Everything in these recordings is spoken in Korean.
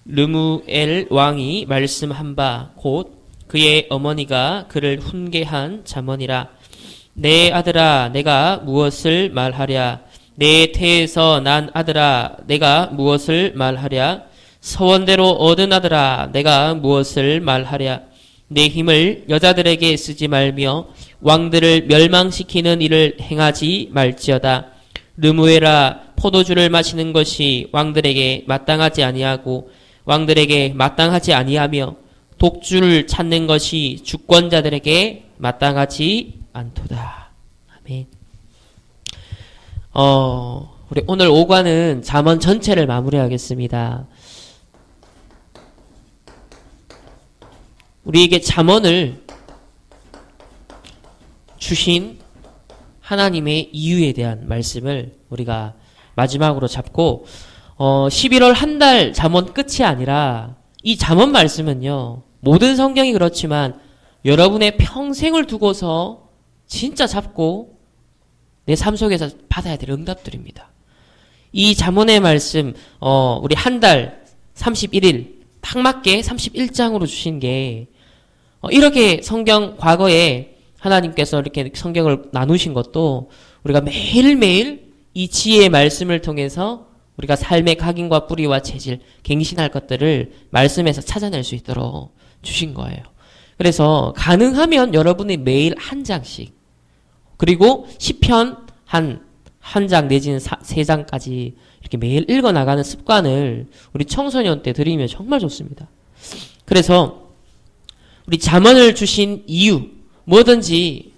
르무엘 왕이 말씀한 바 곧 그의 어머니가 그를 훈계한 잠언이라. 내 아들아 내가 무엇을 말하랴. 내 태에서 난 아들아 내가 무엇을 말하랴. 서원대로 얻은 아들아 내가 무엇을 말하랴. 내 힘을 여자들에게 쓰지 말며 왕들을 멸망시키는 일을 행하지 말지어다. 르무엘아 포도주를 마시는 것이 왕들에게 마땅하지 아니하고 왕들에게 마땅하지 아니하며 독주를 찾는 것이 주권자들에게 마땅하지 않도다. 아멘. 우리 오늘 5과는 잠언 전체를 마무리하겠습니다. 우리에게 잠언을 주신 하나님의 이유에 대한 말씀을 우리가 마지막으로 잡고 11월 한 달 잠언 끝이 아니라 이 잠언 말씀은요. 모든 성경이 그렇지만 여러분의 평생을 두고서 진짜 잡고 내 삶 속에서 받아야 될 응답들입니다. 이 잠언의 말씀 우리 한 달 31일 딱 맞게 31장으로 주신 게 이렇게 성경 과거에 하나님께서 이렇게 성경을 나누신 것도 우리가 매일매일 이 지혜의 말씀을 통해서 우리가 삶의 각인과 뿌리와 체질, 갱신할 것들을 말씀에서 찾아낼 수 있도록 주신 거예요. 그래서 가능하면 여러분이 매일 한 장씩 그리고 시편 한 장 내지는 세 장까지 이렇게 매일 읽어나가는 습관을 우리 청소년 때 들이면 정말 좋습니다. 그래서 우리 잠언을 주신 이유 뭐든지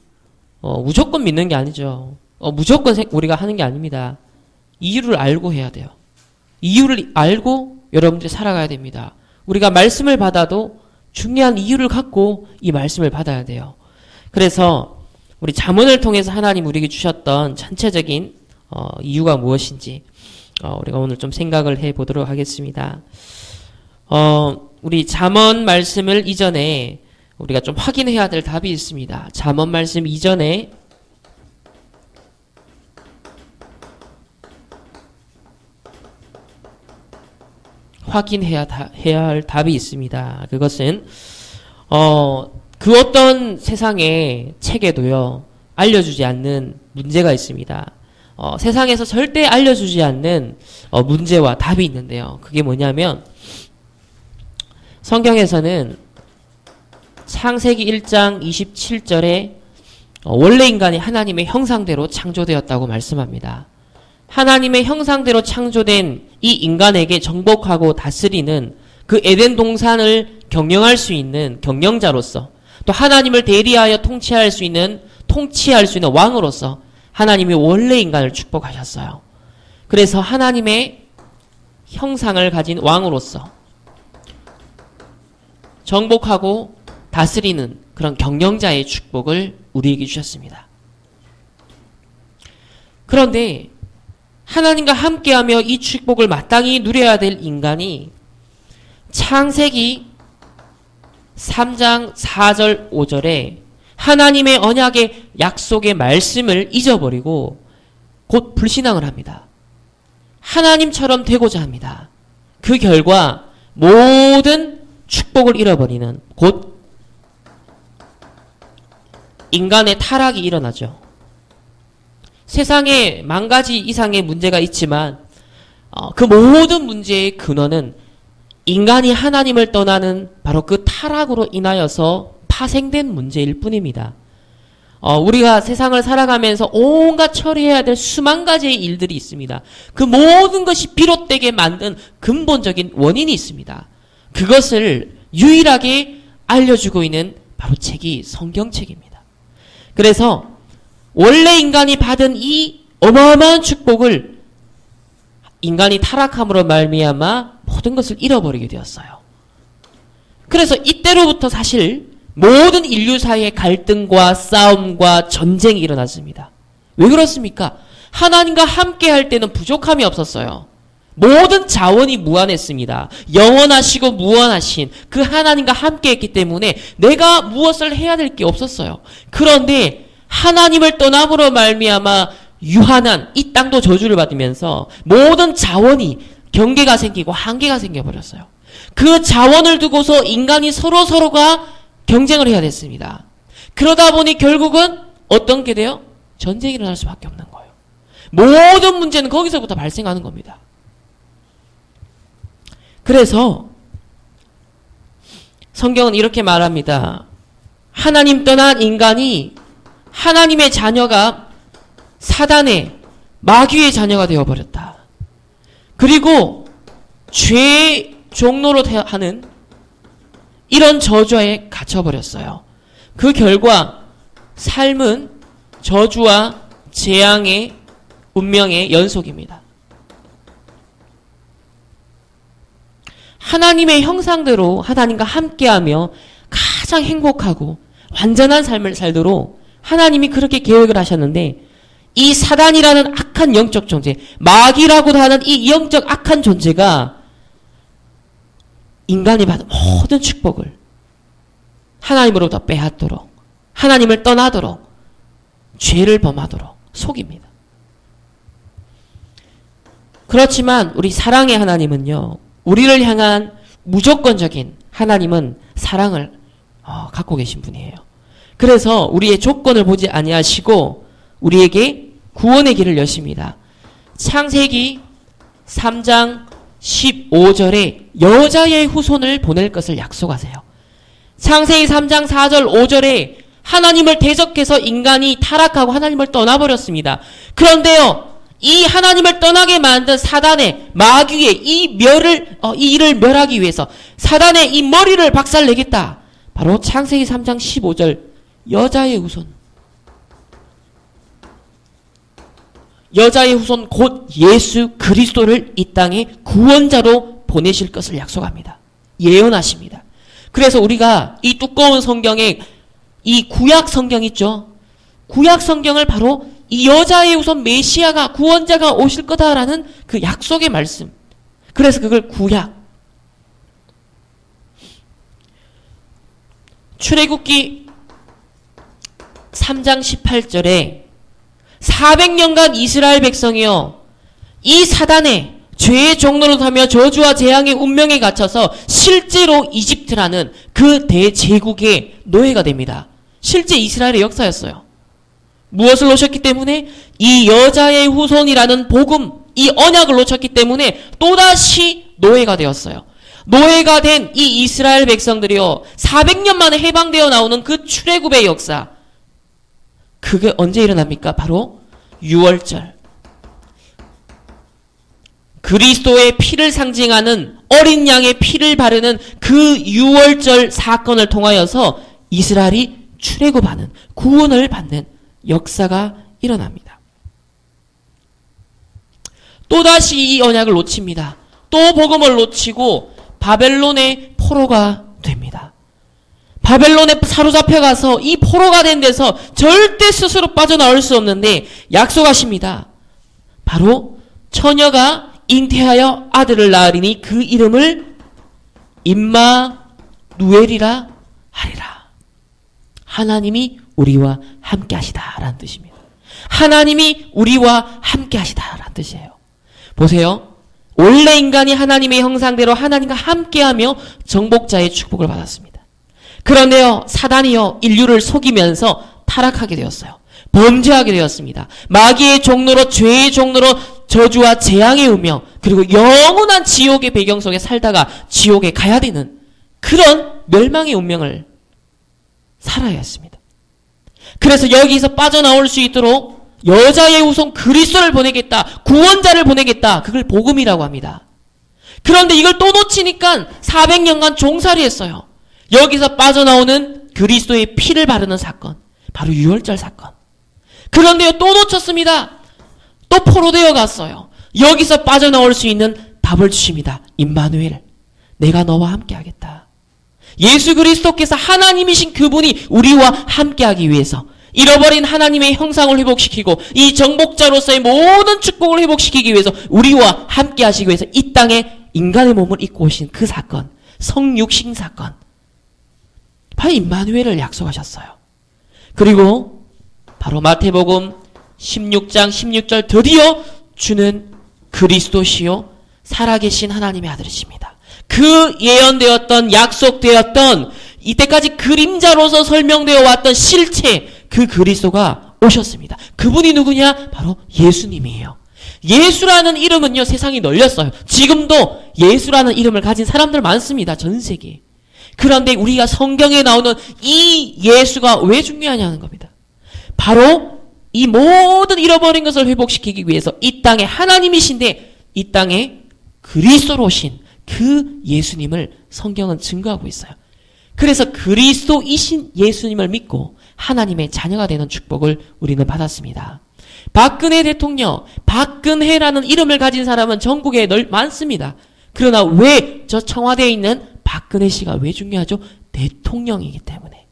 무조건 믿는 게 아니죠. 무조건 우리가 하는 게 아닙니다. 이유를 알고 해야 돼요. 이유를 알고 여러분들이 살아가야 됩니다. 우리가 말씀을 받아도 중요한 이유를 갖고 이 말씀을 받아야 돼요. 그래서 우리 잠언을 통해서 하나님 우리에게 주셨던 전체적인 이유가 무엇인지 우리가 오늘 좀 생각을 해보도록 하겠습니다. 우리 잠언 말씀을 이전에 우리가 좀 확인해야 될 답이 있습니다. 잠언 말씀 이전에 확인해야 할 답이 있습니다. 그것은 그 어떤 세상의 책에도요 알려주지 않는 문제가 있습니다. 세상에서 절대 알려주지 않는 문제와 답이 있는데요. 그게 뭐냐면 성경에서는 창세기 1장 27절에 원래 인간이 하나님의 형상대로 창조되었다고 말씀합니다. 하나님의 형상대로 창조된 이 인간에게 정복하고 다스리는 그 에덴 동산을 경영할 수 있는 경영자로서 또 하나님을 대리하여 통치할 수 있는 왕으로서 하나님이 원래 인간을 축복하셨어요. 그래서 하나님의 형상을 가진 왕으로서 정복하고 다스리는 그런 경영자의 축복을 우리에게 주셨습니다. 그런데 하나님과 함께하며 이 축복을 마땅히 누려야 될 인간이 창세기 3장 4절 5절에 하나님의 언약의 약속의 말씀을 잊어버리고 곧 불신앙을 합니다. 하나님처럼 되고자 합니다. 그 결과 모든 축복을 잃어버리는 곧 인간의 타락이 일어나죠. 세상에 만 가지 이상의 문제가 있지만 그 모든 문제의 근원은 인간이 하나님을 떠나는 바로 그 타락으로 인하여서 파생된 문제일 뿐입니다. 우리가 세상을 살아가면서 온갖 처리해야 될 수만 가지의 일들이 있습니다. 그 모든 것이 비롯되게 만든 근본적인 원인이 있습니다. 그것을 유일하게 알려주고 있는 바로 책이 성경책입니다. 그래서 원래 인간이 받은 이 어마어마한 축복을 인간이 타락함으로 말미암아 모든 것을 잃어버리게 되었어요. 그래서 이때로부터 사실 모든 인류 사이의 갈등과 싸움과 전쟁이 일어났습니다. 왜 그렇습니까? 하나님과 함께 할 때는 부족함이 없었어요. 모든 자원이 무한했습니다. 영원하시고 무한하신 그 하나님과 함께 했기 때문에 내가 무엇을 해야 될 게 없었어요. 그런데 하나님을 떠남으로 말미암아 유한한 이 땅도 저주를 받으면서 모든 자원이 경계가 생기고 한계가 생겨버렸어요. 그 자원을 두고서 인간이 서로가 경쟁을 해야 됐습니다. 그러다 보니 결국은 어떤 게 돼요? 전쟁이 일어날 수밖에 없는 거예요. 모든 문제는 거기서부터 발생하는 겁니다. 그래서 성경은 이렇게 말합니다. 하나님 떠난 인간이 하나님의 자녀가 사단의 마귀의 자녀가 되어버렸다. 그리고 죄의 종로로 하는 이런 저주에 갇혀버렸어요. 그 결과 삶은 저주와 재앙의 운명의 연속입니다. 하나님의 형상대로 하나님과 함께하며 가장 행복하고 완전한 삶을 살도록 하나님이 그렇게 계획을 하셨는데, 이 사단이라는 악한 영적 존재, 마귀라고도 하는 이 영적 악한 존재가 인간이 받은 모든 축복을 하나님으로부터 빼앗도록, 하나님을 떠나도록, 죄를 범하도록 속입니다. 그렇지만 우리 사랑의 하나님은요, 우리를 향한 무조건적인 하나님은 사랑을 갖고 계신 분이에요. 그래서 우리의 조건을 보지 아니하시고 우리에게 구원의 길을 여십니다. 창세기 3장 15절에 여자의 후손을 보낼 것을 약속하세요. 창세기 3장 4절 5절에 하나님을 대적해서 인간이 타락하고 하나님을 떠나버렸습니다. 그런데요, 이 하나님을 떠나게 만든 사단의 마귀의 이 일을 멸하기 위해서 사단의 이 머리를 박살내겠다. 바로 창세기 3장 15절 여자의 후손. 여자의 후손 곧 예수 그리스도를 이 땅에 구원자로 보내실 것을 약속합니다. 예언하십니다. 그래서 우리가 이 두꺼운 성경에 이 구약 성경 있죠? 구약 성경을 바로 이 여자의 후손 메시아가 구원자가 오실 거다라는 그 약속의 말씀. 그래서 그걸 구약. 출애굽기 3장 18절에 400년간 이스라엘 백성이요, 이 사단의 죄의 종로로 타며 저주와 재앙의 운명에 갇혀서 실제로 이집트라는 그 대제국의 노예가 됩니다. 실제 이스라엘의 역사였어요. 무엇을 놓쳤기 때문에? 이 여자의 후손이라는 복음, 이 언약을 놓쳤기 때문에 또다시 노예가 되었어요. 노예가 된 이 이스라엘 백성들이요, 400년 만에 해방되어 나오는 그 출애굽의 역사, 그게 언제 일어납니까? 바로 유월절. 그리스도의 피를 상징하는 어린 양의 피를 바르는 그 유월절 사건을 통하여서 이스라엘이 출애굽하는, 구원을 받는 역사가 일어납니다. 또다시 이 언약을 놓칩니다. 또 복음을 놓치고 바벨론의 포로가 됩니다. 바벨론에 사로잡혀가서 이 포로가 된 데서 절대 스스로 빠져나올 수 없는데 약속하십니다. 바로 처녀가 잉태하여 아들을 낳으리니 그 이름을 임마누엘이라 하리라. 하나님이 우리와 함께 하시다라는 뜻입니다. 하나님이 우리와 함께 하시다라는 뜻이에요. 보세요. 원래 인간이 하나님의 형상대로 하나님과 함께하며 정복자의 축복을 받았습니다. 그런데요, 사단이요, 인류를 속이면서 타락하게 되었어요. 범죄하게 되었습니다. 마귀의 종로로, 죄의 종로로 저주와 재앙의 운명, 그리고 영원한 지옥의 배경 속에 살다가 지옥에 가야 되는 그런 멸망의 운명을 살아야 했습니다. 그래서 여기서 빠져나올 수 있도록 여자의 후손 그리스도를 보내겠다, 구원자를 보내겠다, 그걸 복음이라고 합니다. 그런데 이걸 또 놓치니까 400년간 종살이 했어요. 여기서 빠져나오는 그리스도의 피를 바르는 사건, 바로 유월절 사건. 그런데요, 또 놓쳤습니다. 또 포로되어 갔어요. 여기서 빠져나올 수 있는 답을 주십니다. 임마누엘, 내가 너와 함께 하겠다. 예수 그리스도께서 하나님이신 그분이 우리와 함께하기 위해서 잃어버린 하나님의 형상을 회복시키고 이 정복자로서의 모든 축복을 회복시키기 위해서 우리와 함께하시기 위해서 이 땅에 인간의 몸을 입고 오신 그 사건, 성육신 사건, 바로 임마누엘을 약속하셨어요. 그리고 바로 마태복음 16장 16절 드디어 주는 그리스도시요 살아계신 하나님의 아들이십니다. 그 예언되었던 약속되었던 이때까지 그림자로서 설명되어 왔던 실체 그 그리스도가 오셨습니다. 그분이 누구냐? 바로 예수님이에요. 예수라는 이름은요 세상이 널렸어요. 지금도 예수라는 이름을 가진 사람들 많습니다. 전 세계에. 그런데 우리가 성경에 나오는 이 예수가 왜 중요하냐는 겁니다. 바로 이 모든 잃어버린 것을 회복시키기 위해서 이 땅에 하나님이신데 이 땅에 그리스도로 오신 그 예수님을 성경은 증거하고 있어요. 그래서 그리스도이신 예수님을 믿고 하나님의 자녀가 되는 축복을 우리는 받았습니다. 박근혜 대통령, 박근혜라는 이름을 가진 사람은 전국에 많습니다. 그러나 왜 저 청와대에 있는 박근혜 씨가 왜 중요하죠? 대통령이기 때문에.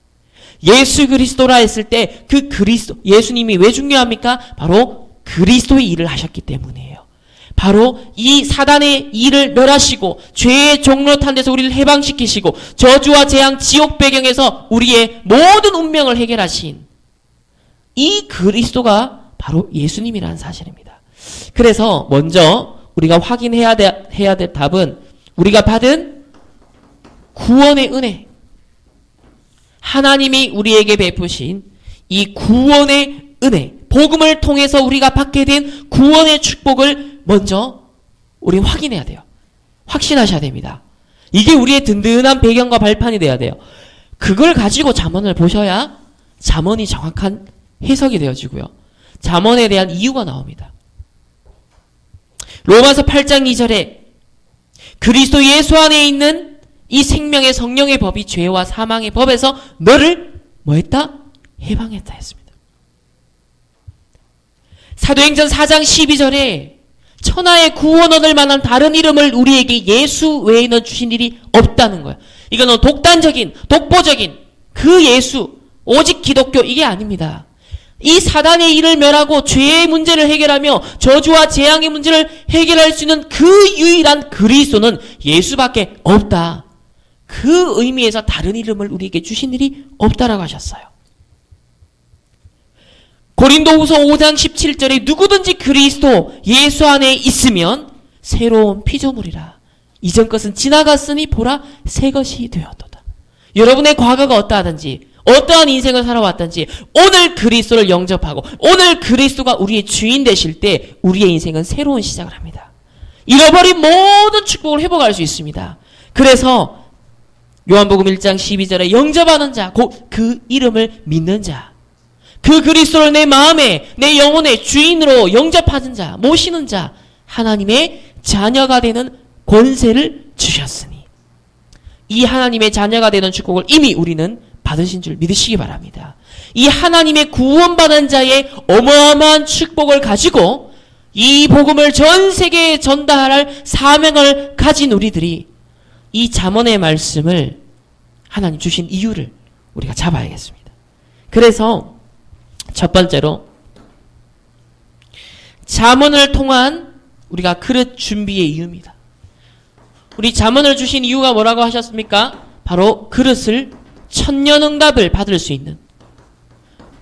예수 그리스도라 했을 때 그 그리스도, 예수님이 왜 중요합니까? 바로 그리스도의 일을 하셨기 때문이에요. 바로 이 사단의 일을 멸하시고 죄의 종로탄 데서 우리를 해방시키시고 저주와 재앙 지옥 배경에서 우리의 모든 운명을 해결하신 이 그리스도가 바로 예수님이라는 사실입니다. 그래서 먼저 우리가 확인해야 될 답은 우리가 받은 구원의 은혜, 하나님이 우리에게 베푸신 이 구원의 은혜, 복음을 통해서 우리가 받게 된 구원의 축복을 먼저 우리 확인해야 돼요. 확신하셔야 됩니다. 이게 우리의 든든한 배경과 발판이 돼야 돼요. 그걸 가지고 잠언을 보셔야 잠언이 정확한 해석이 되어지고요. 잠언에 대한 이유가 나옵니다. 로마서 8장 2절에 그리스도 예수 안에 있는 이 생명의 성령의 법이 죄와 사망의 법에서 너를 뭐했다? 해방했다 했습니다. 사도행전 4장 12절에 천하의 구원 얻을 만한 다른 이름을 우리에게 예수 외에는 주신 일이 없다는 거예요. 이거는 독단적인, 독보적인 그 예수, 오직 기독교 이게 아닙니다. 이 사단의 일을 멸하고 죄의 문제를 해결하며 저주와 재앙의 문제를 해결할 수 있는 그 유일한 그리스도는 예수밖에 없다. 그 의미에서 다른 이름을 우리에게 주신 일이 없다라고 하셨어요. 고린도후서 5장 17절에 누구든지 그리스도 예수 안에 있으면 새로운 피조물이라. 이전 것은 지나갔으니 보라 새 것이 되었도다. 여러분의 과거가 어떠하든지 어떠한 인생을 살아왔든지 오늘 그리스도를 영접하고 오늘 그리스도가 우리의 주인 되실 때 우리의 인생은 새로운 시작을 합니다. 잃어버린 모든 축복을 회복할 수 있습니다. 그래서 요한복음 1장 12절에 영접하는 자, 곧 그 이름을 믿는 자, 그 그리스도를 내 마음에 내 영혼의 주인으로 영접하는 자, 모시는 자, 하나님의 자녀가 되는 권세를 주셨으니 이 하나님의 자녀가 되는 축복을 이미 우리는 받으신 줄 믿으시기 바랍니다. 이 하나님의 구원받은 자의 어마어마한 축복을 가지고 이 복음을 전 세계에 전달할 사명을 가진 우리들이 이 잠언의 말씀을 하나님 주신 이유를 우리가 잡아야겠습니다. 그래서 첫 번째로 잠언을 통한 우리가 그릇 준비의 이유입니다. 우리 잠언을 주신 이유가 뭐라고 하셨습니까? 바로 그릇을 천년응답을 받을 수 있는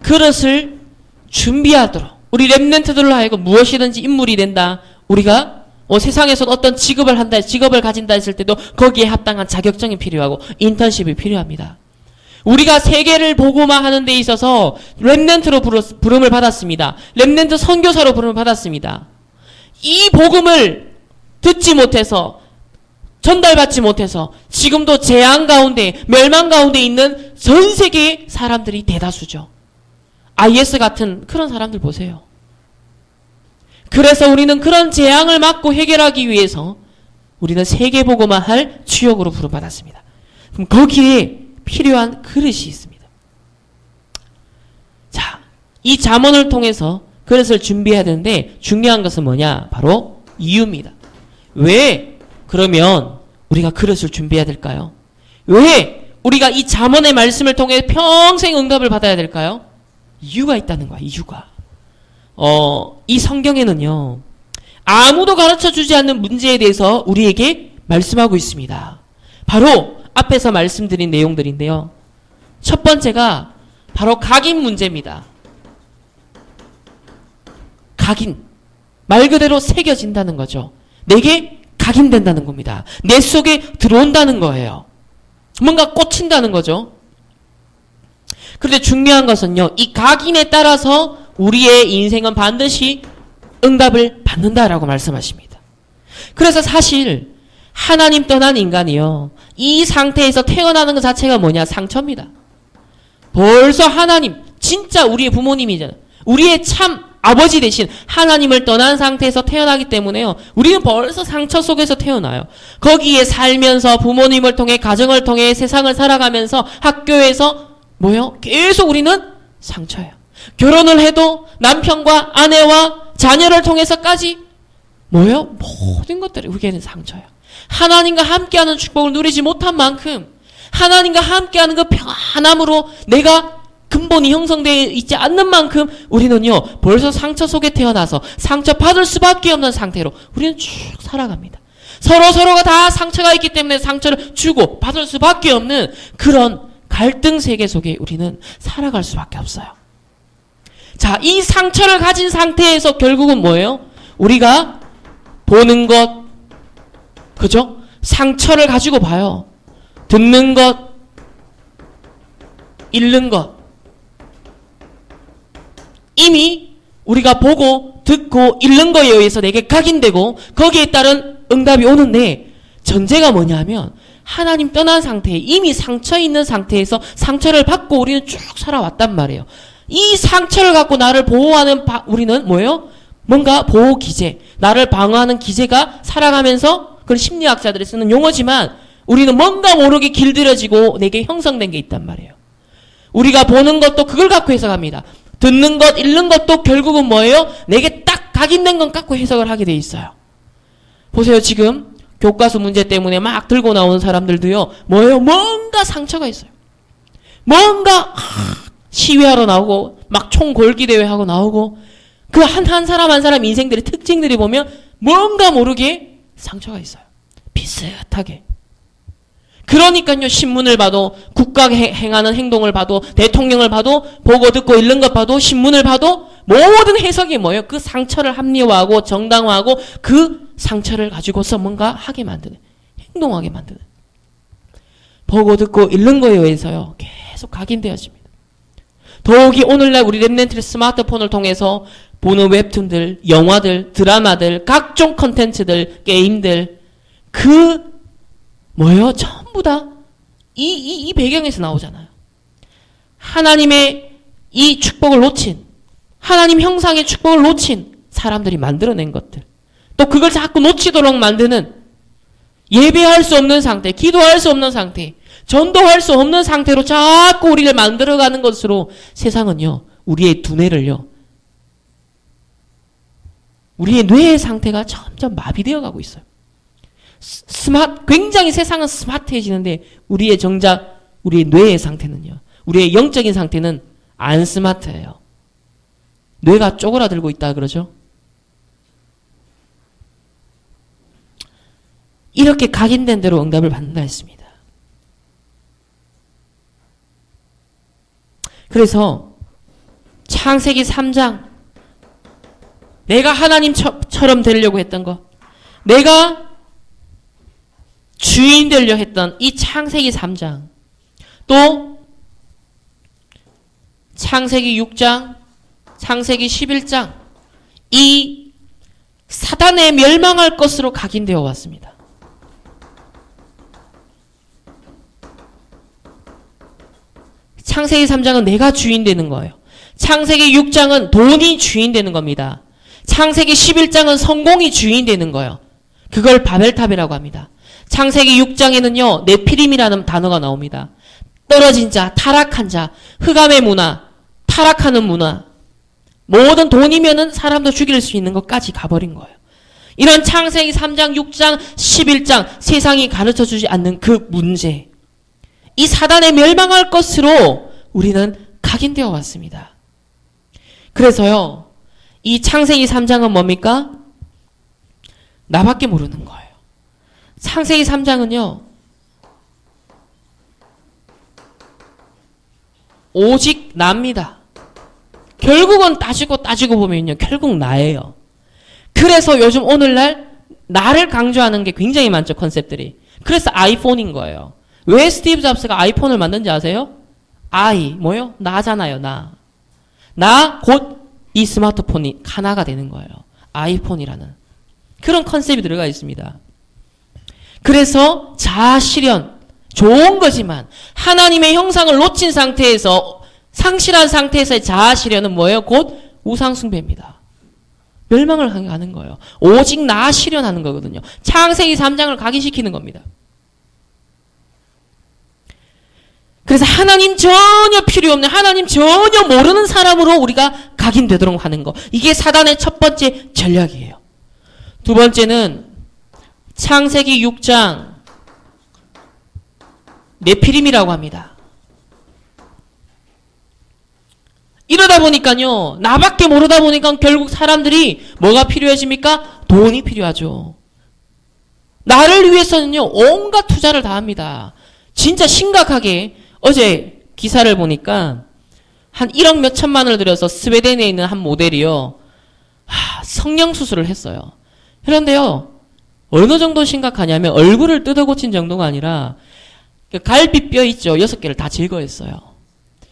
그릇을 준비하도록 우리 렘넌트들로 하여금 무엇이든지 인물이 된다. 우리가 세상에서 어떤 직업을 한다, 직업을 가진다 했을 때도 거기에 합당한 자격증이 필요하고 인턴십이 필요합니다. 우리가 세계를 복음화하는 데 있어서 렘넌트로 부름을 받았습니다. 렘넌트 선교사로 부름을 받았습니다. 이 복음을 듣지 못해서 전달받지 못해서 지금도 재앙 가운데 멸망 가운데 있는 전 세계의 사람들이 대다수죠. IS 같은 그런 사람들 보세요. 그래서 우리는 그런 재앙을 막고 해결하기 위해서 우리는 세계복음화할 주역으로 부름받았습니다. 그럼 거기에 필요한 그릇이 있습니다. 자, 이 잠언을 통해서 그릇을 준비해야 되는데 중요한 것은 뭐냐? 바로 이유입니다. 왜 그러면 우리가 그릇을 준비해야 될까요? 왜 우리가 이 잠언의 말씀을 통해 평생 응답을 받아야 될까요? 이유가 있다는 거야, 이유가. 이 성경에는요, 아무도 가르쳐 주지 않는 문제에 대해서 우리에게 말씀하고 있습니다. 바로 앞에서 말씀드린 내용들인데요. 첫 번째가 바로 각인 문제입니다. 각인. 말 그대로 새겨진다는 거죠. 내게 각인된다는 겁니다. 내 속에 들어온다는 거예요. 뭔가 꽂힌다는 거죠. 그런데 중요한 것은요, 이 각인에 따라서 우리의 인생은 반드시 응답을 받는다라고 말씀하십니다. 그래서 사실 하나님 떠난 인간이요, 이 상태에서 태어나는 것 자체가 뭐냐? 상처입니다. 벌써 하나님, 진짜 우리의 부모님이잖아요. 우리의 참 아버지 대신 하나님을 떠난 상태에서 태어나기 때문에요, 우리는 벌써 상처 속에서 태어나요. 거기에 살면서 부모님을 통해, 가정을 통해, 세상을 살아가면서, 학교에서 뭐요? 계속 우리는 상처예요. 결혼을 해도 남편과 아내와 자녀를 통해서까지 뭐요? 모든 것들이 우리에게는 상처예요. 하나님과 함께하는 축복을 누리지 못한 만큼, 하나님과 함께하는 그 평안함으로 내가 근본이 형성되어 있지 않는 만큼 우리는요, 벌써 상처 속에 태어나서 상처 받을 수밖에 없는 상태로 우리는 쭉 살아갑니다. 서로가 다 상처가 있기 때문에 상처를 주고 받을 수밖에 없는 그런 갈등 세계 속에 우리는 살아갈 수밖에 없어요. 자, 이 상처를 가진 상태에서 결국은 뭐예요? 우리가 보는 것, 그죠? 상처를 가지고 봐요. 듣는 것, 읽는 것. 이미 우리가 보고 듣고 읽는 거에 의해서 내게 각인되고 거기에 따른 응답이 오는데, 전제가 뭐냐면 하나님 떠난 상태에 이미 상처 있는 상태에서 상처를 받고 우리는 쭉 살아왔단 말이에요. 이 상처를 갖고 나를 보호하는 우리는 뭐예요? 뭔가 보호 기제, 나를 방어하는 기제가 살아가면서, 그런 심리학자들이 쓰는 용어지만 우리는 뭔가 모르게 길들여지고 내게 형성된 게 있단 말이에요. 우리가 보는 것도 그걸 갖고 해석합니다. 듣는 것, 읽는 것도 결국은 뭐예요? 내게 딱 각인된 건 갖고 해석을 하게 돼 있어요. 보세요. 지금 교과서 문제 때문에 막 들고 나오는 사람들도요, 뭐예요? 뭔가 상처가 있어요. 뭔가 시위하러 나오고 막 총 걸기 대회 하고 나오고, 그 한 사람 한 사람 인생들의 특징들이 보면 뭔가 모르게 상처가 있어요. 비슷하게. 그러니까요, 신문을 봐도, 국가가 행하는 행동을 봐도, 대통령을 봐도, 보고 듣고 읽는 것 봐도, 신문을 봐도 모든 해석이 뭐예요? 그 상처를 합리화하고 정당화하고 그 상처를 가지고서 뭔가 하게 만드는, 행동하게 만드는, 보고 듣고 읽는 거에 의해서요, 계속 각인되어집니다. 더욱이 오늘날 우리 랩런트의 스마트폰을 통해서 보는 웹툰들, 영화들, 드라마들, 각종 컨텐츠들, 게임들, 그 뭐예요? 전부 다 이 배경에서 나오잖아요. 하나님의 이 축복을 놓친, 하나님 형상의 축복을 놓친 사람들이 만들어낸 것들, 또 그걸 자꾸 놓치도록 만드는, 예배할 수 없는 상태, 기도할 수 없는 상태, 전도할 수 없는 상태로 자꾸 우리를 만들어가는 것으로 세상은요, 우리의 두뇌를요, 우리의 뇌의 상태가 점점 마비되어 가고 있어요. 굉장히 세상은 스마트해지는데 우리의 뇌의 상태는요, 우리의 영적인 상태는 안 스마트해요. 뇌가 쪼그라들고 있다 그러죠. 이렇게 각인된 대로 응답을 받는다 했습니다. 그래서 창세기 3장, 내가 하나님처럼 되려고 했던 것, 내가 주인 되려 했던 이 창세기 3장, 또 창세기 6장, 창세기 11장, 이 사단에 멸망할 것으로 각인되어 왔습니다. 창세기 3장은 내가 주인 되는 거예요. 창세기 6장은 돈이 주인 되는 겁니다. 창세기 11장은 성공이 주인 되는 거예요. 그걸 바벨탑이라고 합니다. 창세기 6장에는요, 네피림이라는 단어가 나옵니다. 떨어진 자, 타락한 자, 흑암의 문화, 타락하는 문화, 모든 돈이면은 사람도 죽일 수 있는 것까지 가버린 거예요. 이런 창세기 3장, 6장, 11장, 세상이 가르쳐주지 않는 그 문제, 이 사단에 멸망할 것으로 우리는 각인되어 왔습니다. 그래서요, 이 창세기 3장은 뭡니까? 나밖에 모르는 거예요. 창세기 3장은요, 오직 나입니다. 결국은 따지고 보면요, 결국 나예요. 그래서 요즘 오늘날 나를 강조하는 게 굉장히 많죠, 컨셉들이. 그래서 아이폰인 거예요. 왜 스티브 잡스가 아이폰을 만든지 아세요? 뭐요? 나잖아요, 나. 나 곧 이 스마트폰이 하나가 되는 거예요. 아이폰이라는. 그런 컨셉이 들어가 있습니다. 그래서 자아실현, 좋은 거지만 하나님의 형상을 놓친 상태에서 상실한 상태에서의 자아실현은 뭐예요? 곧 우상숭배입니다. 멸망을 하는 거예요. 오직 나 실현하는 거거든요. 창세기 3장을 각인시키는 겁니다. 그래서 하나님 전혀 필요 없는, 하나님 전혀 모르는 사람으로 우리가 각인되도록 하는 거. 이게 사단의 첫 번째 전략이에요. 두 번째는 창세기 6장 네피림이라고 합니다. 이러다 보니까요, 나밖에 모르다 보니까 결국 사람들이 뭐가 필요해집니까? 돈이 필요하죠. 나를 위해서는요, 온갖 투자를 다 합니다. 진짜 심각하게 어제 기사를 보니까 한 1억 몇 천만 원을 들여서 스웨덴에 있는 한 모델이요, 성형수술을 했어요. 그런데요, 어느 정도 심각하냐면 얼굴을 뜯어 고친 정도가 아니라 그 갈비뼈 있죠, 6개를 다 제거했어요.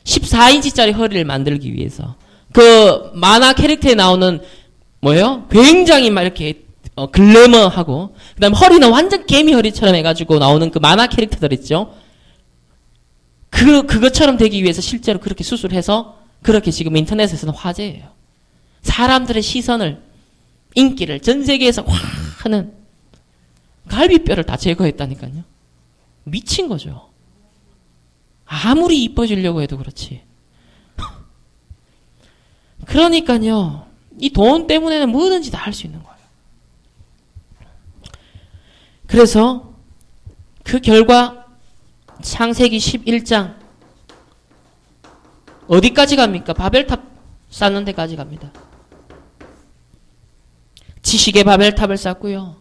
14인치짜리 허리를 만들기 위해서. 그 만화 캐릭터에 나오는 뭐예요? 굉장히 막 이렇게 글래머하고, 그 다음에 허리는 완전 개미 허리처럼 해가지고 나오는 그 만화 캐릭터들 있죠? 그것처럼 되기 위해서 실제로 그렇게 수술해서 그렇게 지금 인터넷에서는 화제예요. 사람들의 시선을, 인기를 전 세계에서 확 하는 갈비뼈를 다 제거했다니까요. 미친 거죠. 아무리 이뻐지려고 해도 그렇지. 그러니까요, 이 돈 때문에는 뭐든지 다 할 수 있는 거예요. 그래서 그 결과 창세기 11장 어디까지 갑니까? 바벨탑 쌓는 데까지 갑니다. 지식의 바벨탑을 쌓고요,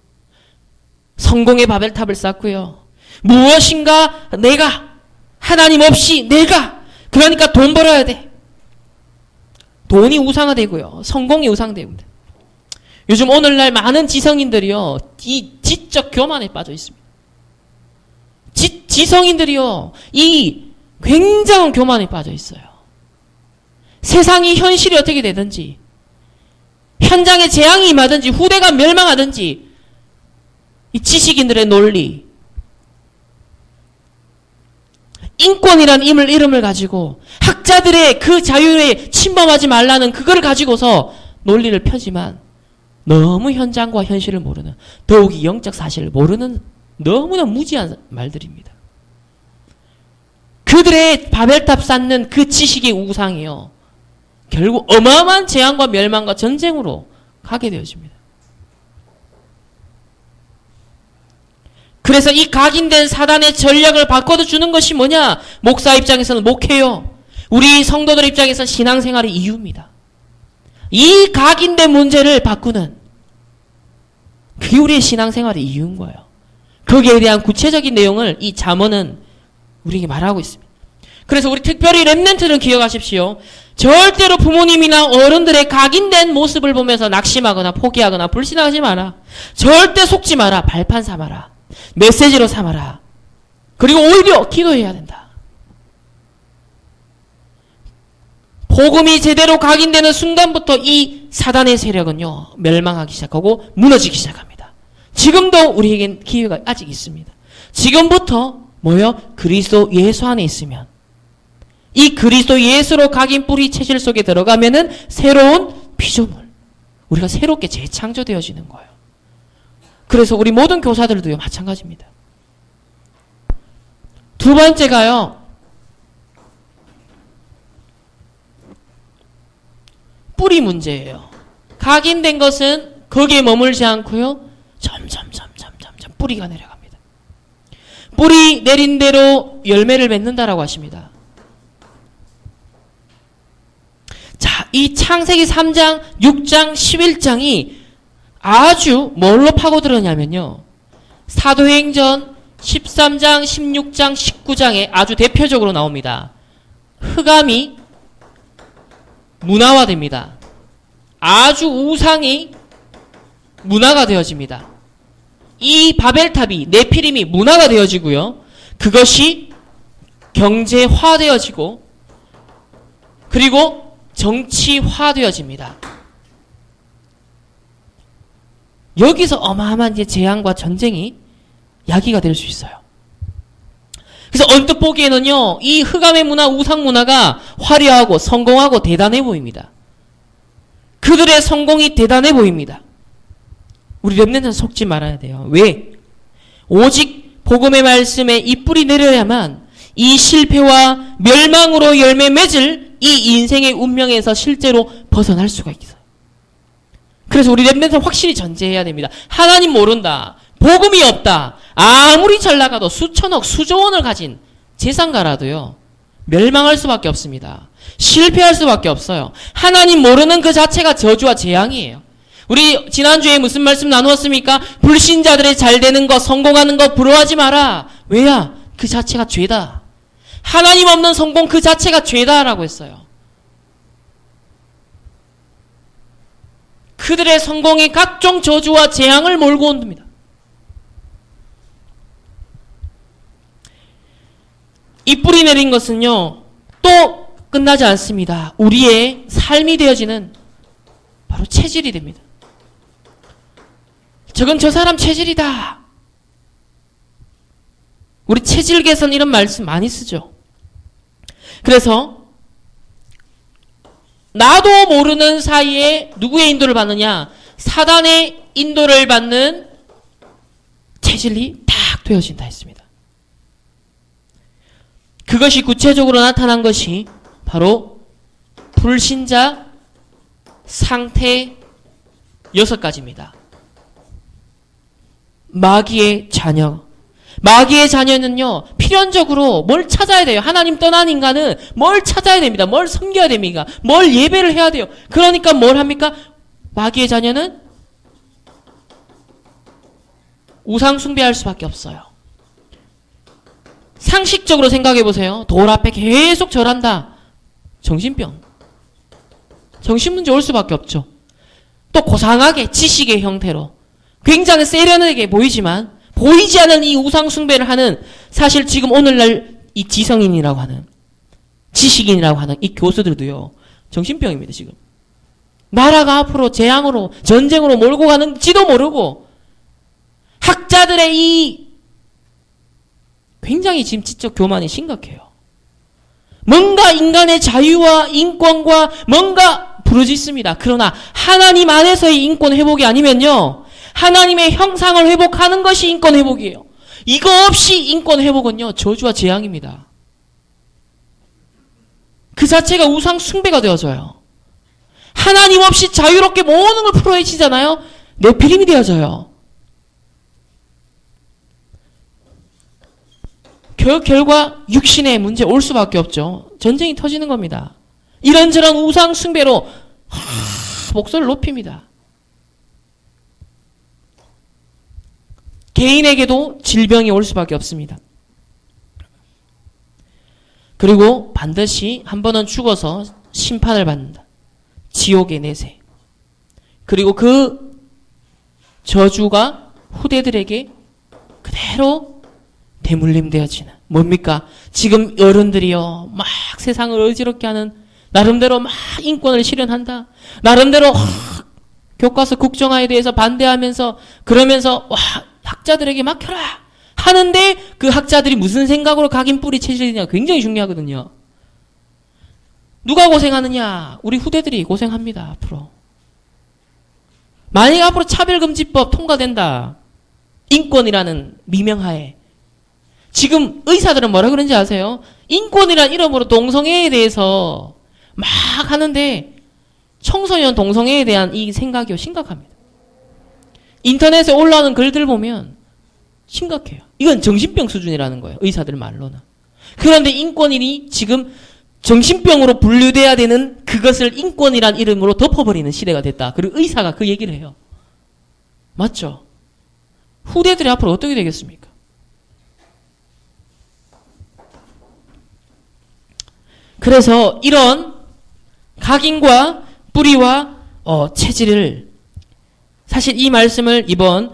성공의 바벨탑을 쌓고요, 무엇인가 내가, 하나님 없이 내가, 그러니까 돈 벌어야 돼. 돈이 우상화되고요, 성공이 우상화됩니다. 요즘 오늘날 많은 지성인들이요, 이 지적 교만에 빠져 있습니다. 지성인들이요, 이 굉장한 교만에 빠져 있어요. 세상이 현실이 어떻게 되든지, 현장에 재앙이 임하든지, 후대가 멸망하든지, 이 지식인들의 논리, 인권이란 이름을 가지고 학자들의 그 자유에 침범하지 말라는 그거를 가지고서 논리를 펴지만 너무 현장과 현실을 모르는, 더욱이 영적 사실을 모르는 너무나 무지한 말들입니다. 그들의 바벨탑 쌓는 그 지식의 우상이요, 결국 어마어마한 재앙과 멸망과 전쟁으로 가게 되어집니다. 그래서 이 각인된 사단의 전략을 바꿔주는 것이 뭐냐? 목사 입장에서는 목회요, 우리 성도들 입장에서는 신앙생활의 이유입니다. 이 각인된 문제를 바꾸는, 그게 우리의 신앙생활의 이유인 거예요. 거기에 대한 구체적인 내용을 이 잠언은 우리에게 말하고 있습니다. 그래서 우리 특별히 렘넌트는 기억하십시오. 절대로 부모님이나 어른들의 각인된 모습을 보면서 낙심하거나 포기하거나 불신하지 마라. 절대 속지 마라. 발판 삼아라. 메시지로 삼아라. 그리고 오히려 기도해야 된다. 복음이 제대로 각인되는 순간부터 이 사단의 세력은요, 멸망하기 시작하고 무너지기 시작합니다. 지금도 우리에겐 기회가 아직 있습니다. 지금부터 뭐요? 그리스도 예수 안에 있으면, 이 그리스도 예수로 각인 뿌리 체질 속에 들어가면은 새로운 피조물, 우리가 새롭게 재창조되어지는 거예요. 그래서 우리 모든 교사들도요, 마찬가지입니다. 두 번째가요, 뿌리 문제예요. 각인된 것은 거기에 머물지 않고요, 점점 뿌리가 내려갑니다. 뿌리 내린 대로 열매를 맺는다라고 하십니다. 자, 이 창세기 3장, 6장, 11장이 아주 뭘로 파고들었냐면요, 사도행전 13장, 16장, 19장에 아주 대표적으로 나옵니다. 흑암이 문화화됩니다. 아주 우상이 문화가 되어집니다. 이 바벨탑이 네피림이 문화가 되어지고요. 그것이 경제화되어지고 그리고 정치화되어집니다. 여기서 어마어마한 이제 재앙과 전쟁이 야기가 될 수 있어요. 그래서 언뜻 보기에는요, 이 흑암의 문화, 우상 문화가 화려하고 성공하고 대단해 보입니다. 그들의 성공이 대단해 보입니다. 우리 렘넌트는 속지 말아야 돼요. 왜? 오직 복음의 말씀에 이 뿌리 내려야만 이 실패와 멸망으로 열매 맺을 이 인생의 운명에서 실제로 벗어날 수가 있어요. 그래서 우리 렘넌트는 확실히 전제해야 됩니다. 하나님 모른다. 복음이 없다. 아무리 잘 나가도 수천억, 수조 원을 가진 재산가라도요. 멸망할 수밖에 없습니다. 실패할 수밖에 없어요. 하나님 모르는 그 자체가 저주와 재앙이에요. 우리 지난주에 무슨 말씀 나누었습니까? 불신자들의 잘 되는 것, 성공하는 것 부러워하지 마라. 왜야? 그 자체가 죄다. 하나님 없는 성공 그 자체가 죄다라고 했어요. 그들의 성공이 각종 저주와 재앙을 몰고 온답니다. 이 뿌리 내린 것은요, 또 끝나지 않습니다. 우리의 삶이 되어지는 바로 체질이 됩니다. 저건 저 사람 체질이다. 우리 체질 개선 이런 말씀 많이 쓰죠. 그래서 나도 모르는 사이에 누구의 인도를 받느냐? 사단의 인도를 받는 체질이 딱 되어진다 했습니다. 그것이 구체적으로 나타난 것이 바로 불신자 상태 6가지입니다. 마귀의 자녀. 마귀의 자녀는요, 필연적으로 뭘 찾아야 돼요. 하나님 떠난 인간은 뭘 찾아야 됩니다. 뭘 섬겨야 됩니까? 뭘 예배를 해야 돼요. 그러니까 뭘 합니까? 마귀의 자녀는 우상 숭배할 수밖에 없어요. 상식적으로 생각해 보세요. 돌 앞에 계속 절한다. 정신병. 정신문제 올 수밖에 없죠. 또 고상하게 지식의 형태로 굉장히 세련되게 보이지만 보이지 않는 이 우상 숭배를 하는 사실 지금 오늘날 이 지성인이라고 하는 지식인이라고 하는 이 교수들도요. 정신병입니다. 지금. 나라가 앞으로 재앙으로 전쟁으로 몰고 가는지도 모르고 학자들의 이 굉장히 지금 지적 교만이 심각해요. 뭔가 인간의 자유와 인권과 뭔가 부르짖습니다. 그러나 하나님 안에서의 인권 회복이 아니면요. 하나님의 형상을 회복하는 것이 인권 회복이에요. 이거 없이 인권 회복은요. 저주와 재앙입니다. 그 자체가 우상 숭배가 되어져요. 하나님 없이 자유롭게 모든 걸 풀어헤치잖아요. 네피림이 되어져요. 결과 육신의 문제 올 수밖에 없죠. 전쟁이 터지는 겁니다. 이런저런 우상 숭배로 목소리를 높입니다. 개인에게도 질병이 올 수밖에 없습니다. 그리고 반드시 한 번은 죽어서 심판을 받는다. 지옥의 내세. 그리고 그 저주가 후대들에게 그대로 대물림되어지는. 뭡니까? 지금 어른들이요. 막 세상을 어지럽게 하는 나름대로 막 인권을 실현한다. 나름대로 교과서 국정화에 대해서 반대하면서 그러면서 와 학자들에게 맡겨라 하는데 그 학자들이 무슨 생각으로 각인 뿌리 체질이냐 굉장히 중요하거든요. 누가 고생하느냐? 우리 후대들이 고생합니다. 앞으로. 만약 앞으로 차별금지법 통과된다. 인권이라는 미명하에 지금 의사들은 뭐라 그런지 아세요? 인권이란 이름으로 동성애에 대해서 막 하는데 청소년 동성애에 대한 이 생각이 심각합니다. 인터넷에 올라오는 글들 보면 심각해요. 이건 정신병 수준이라는 거예요. 의사들 말로는. 그런데 인권이 지금 정신병으로 분류돼야 되는 그것을 인권이란 이름으로 덮어버리는 시대가 됐다. 그리고 의사가 그 얘기를 해요. 맞죠? 후대들이 앞으로 어떻게 되겠습니까? 그래서 이런 각인과 뿌리와 체질을 사실 이 말씀을 이번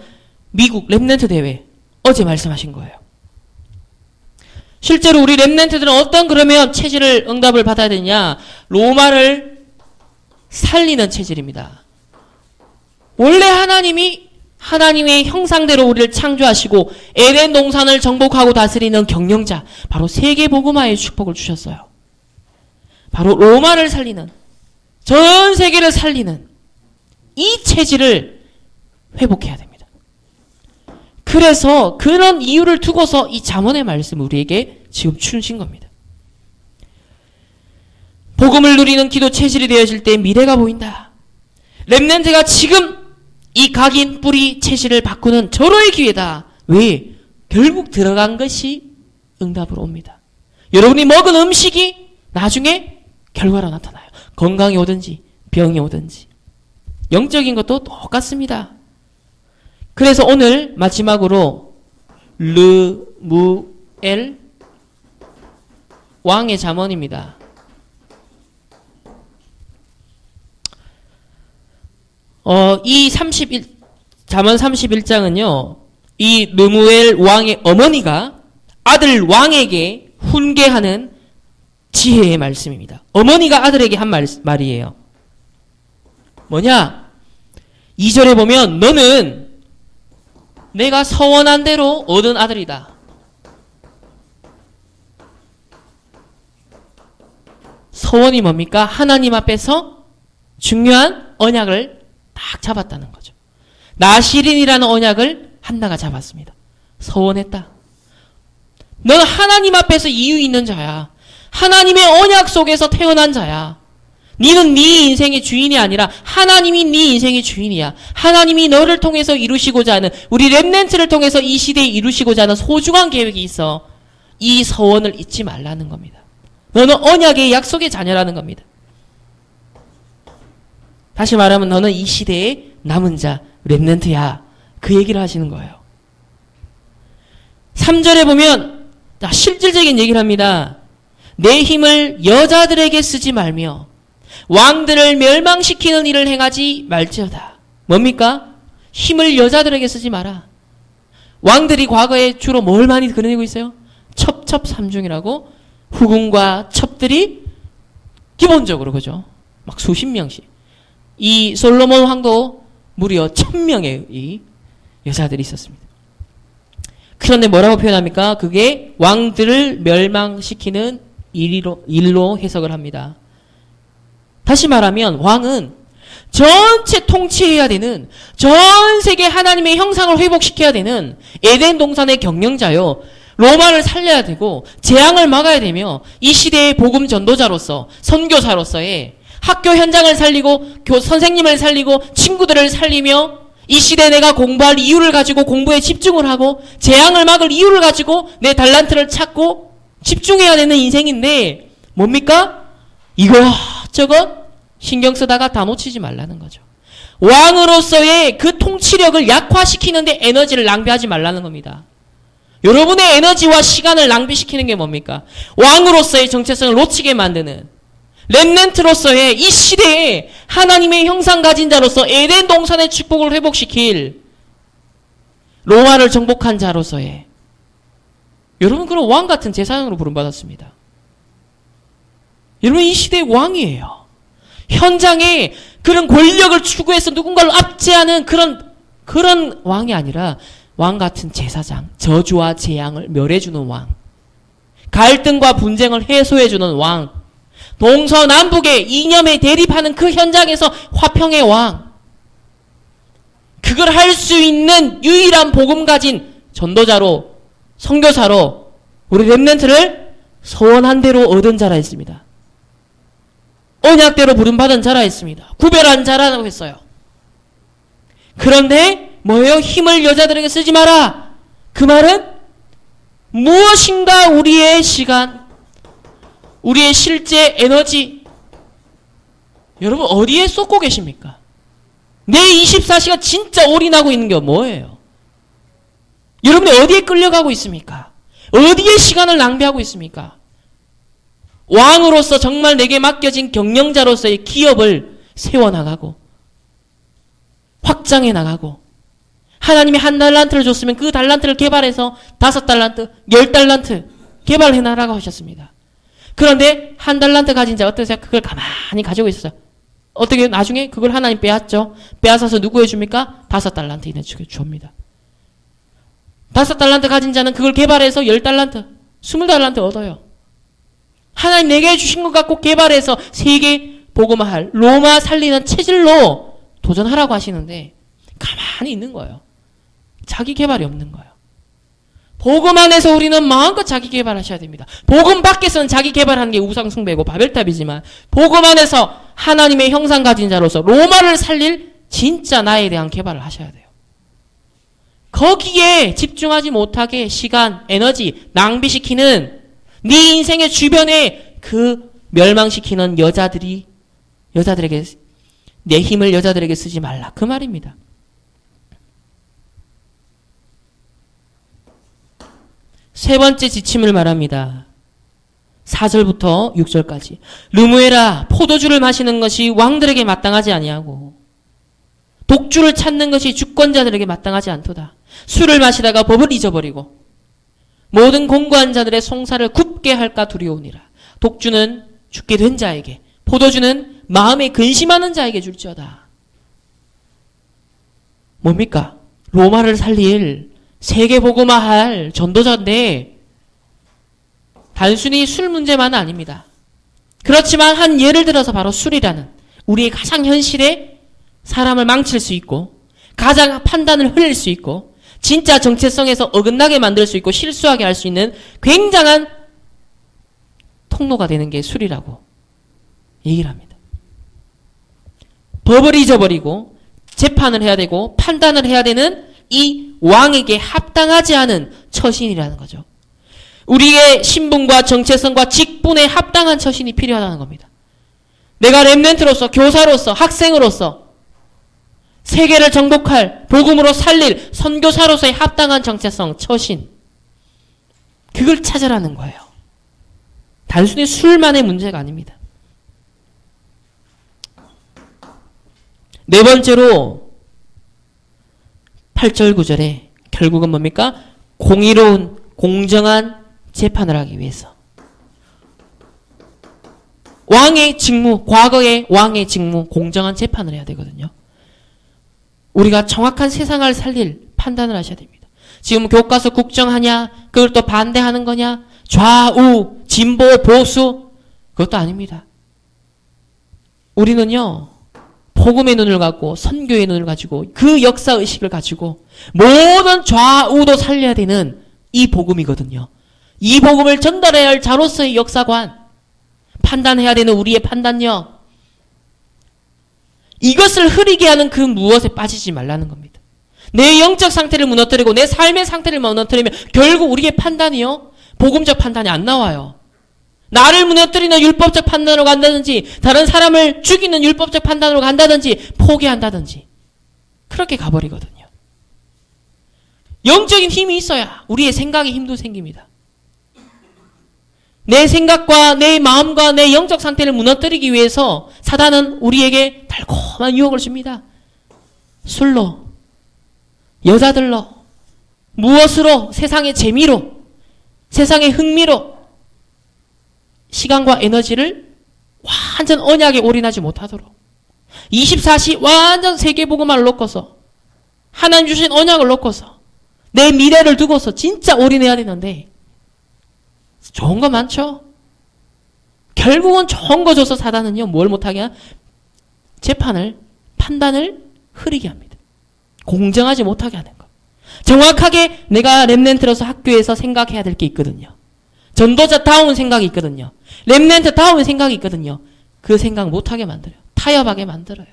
미국 렘넌트 대회 어제 말씀하신 거예요. 실제로 우리 렘넌트들은 어떤 그러면 체질을 응답을 받아야 되냐? 로마를 살리는 체질입니다. 원래 하나님의 형상대로 우리를 창조하시고 에덴 동산을 정복하고 다스리는 경영자, 바로 세계복음화의 축복을 주셨어요. 바로 로마를 살리는, 전 세계를 살리는 이 체질을 회복해야 됩니다. 그래서 그런 이유를 두고서 이 잠언의 말씀을 우리에게 지금 주신 겁니다. 복음을 누리는 기도 체질이 되어질 때 미래가 보인다. 렘넌트가 지금 이 각인 뿌리 체질을 바꾸는 절호의 기회다. 왜? 결국 들어간 것이 응답으로 옵니다. 여러분이 먹은 음식이 나중에 결과로 나타나요. 건강이 오든지 병이 오든지. 영적인 것도 똑같습니다. 그래서 오늘 마지막으로 르무엘 왕의 잠언입니다. 이 잠언 31장은요. 이 르무엘 왕의 어머니가 아들 왕에게 훈계하는 지혜의 말씀입니다. 어머니가 아들에게 한 말이에요. 뭐냐? 2절에 보면 너는 내가 서원한 대로 얻은 아들이다. 서원이 뭡니까? 하나님 앞에서 중요한 언약을 딱 잡았다는 거죠. 나시린이라는 언약을 한나가 잡았습니다. 서원했다. 너는 하나님 앞에서 이유 있는 자야. 하나님의 언약 속에서 태어난 자야. 너는 네 인생의 주인이 아니라 하나님이 네 인생의 주인이야. 하나님이 너를 통해서 이루시고자 하는, 우리 렘넌트를 통해서 이 시대에 이루시고자 하는 소중한 계획이 있어. 이 서원을 잊지 말라는 겁니다. 너는 언약의 약속의 자녀라는 겁니다. 다시 말하면 너는 이 시대의 남은 자, 렘넌트야. 그 얘기를 하시는 거예요. 3절에 보면 실질적인 얘기를 합니다. 내 힘을 여자들에게 쓰지 말며 왕들을 멸망시키는 일을 행하지 말지어다. 뭡니까? 힘을 여자들에게 쓰지 마라. 왕들이 과거에 주로 뭘 많이 그려내고 있어요? 첩첩삼중이라고 후궁과 첩들이 기본적으로 그죠? 막 수십 명씩. 이 솔로몬 왕도 무려 1000명의 이 여자들이 있었습니다. 그런데 뭐라고 표현합니까? 그게 왕들을 멸망시키는 일로 해석을 합니다. 다시 말하면 왕은 전체 통치해야 되는, 전 세계 하나님의 형상을 회복시켜야 되는 에덴 동산의 경영자요. 로마를 살려야 되고 재앙을 막아야 되며 이 시대의 복음 전도자로서, 선교사로서의 학교 현장을 살리고 선생님을 살리고 친구들을 살리며 이 시대에 내가 공부할 이유를 가지고 공부에 집중을 하고 재앙을 막을 이유를 가지고 내 달란트를 찾고 집중해야 되는 인생인데 뭡니까? 이것저것 신경 쓰다가 다 놓치지 말라는 거죠. 왕으로서의 그 통치력을 약화시키는데 에너지를 낭비하지 말라는 겁니다. 여러분의 에너지와 시간을 낭비시키는 게 뭡니까? 왕으로서의 정체성을 놓치게 만드는, 렘넌트로서의 이 시대에 하나님의 형상 가진 자로서 에덴 동산의 축복을 회복시킬 로마를 정복한 자로서의, 여러분 그런 왕 같은 제사장으로 부름받았습니다. 여러분 이 시대의 왕이에요. 현장에 그런 권력을 추구해서 누군가를 압제하는 그런 왕이 아니라 왕 같은 제사장, 저주와 재앙을 멸해주는 왕, 갈등과 분쟁을 해소해주는 왕, 동서남북의 이념에 대립하는 그 현장에서 화평의 왕, 그걸 할 수 있는 유일한 복음 가진 전도자로, 선교사로 우리 렘넌트를 서원한 대로 얻은 자라 했습니다. 언약대로 부름받은 자라 했습니다. 구별한 자라고 했어요. 그런데 뭐예요? 힘을 여자들에게 쓰지 마라. 그 말은 무엇인가 우리의 시간, 우리의 실제 에너지, 여러분 어디에 쏟고 계십니까? 내 24시간 진짜 올인하고 있는 게 뭐예요? 여러분이 어디에 끌려가고 있습니까? 어디에 시간을 낭비하고 있습니까? 왕으로서 정말 내게 맡겨진 경영자로서의 기업을 세워나가고 확장해 나가고 하나님이 1달란트를 줬으면 그 달란트를 개발해서 5달란트, 10달란트 개발해나라고 하셨습니다. 그런데 1달란트 가진 자 어떠세요? 그걸 가만히 가지고 있었어요. 어떻게 나중에 그걸 하나님 빼앗죠. 빼앗아서 누구에 줍니까? 5달란트인에 줍니다. 5달란트 가진 자는 그걸 개발해서 10달란트, 20달란트 얻어요. 하나님 내게 주신 것 갖고 개발해서 세계 복음화할 로마 살리는 체질로 도전하라고 하시는데 가만히 있는 거예요. 자기 개발이 없는 거예요. 복음 안에서 우리는 마음껏 자기 개발하셔야 됩니다. 복음 밖에서는 자기 개발하는 게 우상숭배고 바벨탑이지만 복음 안에서 하나님의 형상 가진 자로서 로마를 살릴 진짜 나에 대한 개발을 하셔야 돼요. 거기에 집중하지 못하게 시간, 에너지 낭비시키는 네 인생의 주변에 그 멸망시키는 여자들에게 내 힘을 여자들에게 쓰지 말라. 그 말입니다. 세 번째 지침을 말합니다. 4절부터 6절까지. 르무엘아, 포도주를 마시는 것이 왕들에게 마땅하지 아니하고 독주를 찾는 것이 주권자들에게 마땅하지 않도다. 술을 마시다가 법을 잊어버리고 모든 공고한 자들의 송사를 굽게 할까 두려우니라. 독주는 죽게 된 자에게, 포도주는 마음에 근심하는 자에게 줄지어다. 뭡니까? 로마를 살릴 세계복음화할 전도자인데 단순히 술 문제만은 아닙니다. 그렇지만 한 예를 들어서 바로 술이라는 우리의 가장 현실에 사람을 망칠 수 있고 가장 판단을 흘릴 수 있고 진짜 정체성에서 어긋나게 만들 수 있고 실수하게 할 수 있는 굉장한 통로가 되는 게 술이라고 얘기를 합니다. 법을 잊어버리고 재판을 해야 되고 판단을 해야 되는 이 왕에게 합당하지 않은 처신이라는 거죠. 우리의 신분과 정체성과 직분에 합당한 처신이 필요하다는 겁니다. 내가 렘넌트로서, 교사로서, 학생으로서 세계를 정복할, 복음으로 살릴 선교사로서의 합당한 정체성, 처신. 그걸 찾으라는 거예요. 단순히 술만의 문제가 아닙니다. 네 번째로 8절 9절에 결국은 뭡니까? 공의로운 공정한 재판을 하기 위해서 왕의 직무, 과거의 왕의 직무 공정한 재판을 해야 되거든요. 우리가 정확한 세상을 살릴 판단을 하셔야 됩니다. 지금 교과서 국정하냐, 그걸 또 반대하는 거냐, 좌우, 진보, 보수, 그것도 아닙니다. 우리는요, 복음의 눈을 갖고 선교의 눈을 가지고 그 역사의식을 가지고 모든 좌우도 살려야 되는 이 복음이거든요. 이 복음을 전달해야 할 자로서의 역사관, 판단해야 되는 우리의 판단력, 이것을 흐리게 하는 그 무엇에 빠지지 말라는 겁니다. 내 영적 상태를 무너뜨리고 내 삶의 상태를 무너뜨리면 결국 우리의 판단이요, 복음적 판단이 안 나와요. 나를 무너뜨리는 율법적 판단으로 간다든지 다른 사람을 죽이는 율법적 판단으로 간다든지 포기한다든지 그렇게 가버리거든요. 영적인 힘이 있어야 우리의 생각에 힘도 생깁니다. 내 생각과 내 마음과 내 영적 상태를 무너뜨리기 위해서 사단은 우리에게 달콤한 유혹을 줍니다. 술로, 여자들로, 무엇으로, 세상의 재미로, 세상의 흥미로 시간과 에너지를 완전 언약에 올인하지 못하도록 24시 완전 세계복음화를 놓고서 하나님 주신 언약을 놓고서 내 미래를 두고서 진짜 올인해야 되는데 좋은 거 많죠? 결국은 좋은 거 줘서 사단은요, 뭘 못하게 하냐? 재판을, 판단을 흐리게 합니다. 공정하지 못하게 하는 거. 정확하게 내가 렘넌트로서 학교에서 생각해야 될 게 있거든요. 전도자다운 생각이 있거든요. 렘넌트다운 생각이 있거든요. 그 생각 못하게 만들어요. 타협하게 만들어요.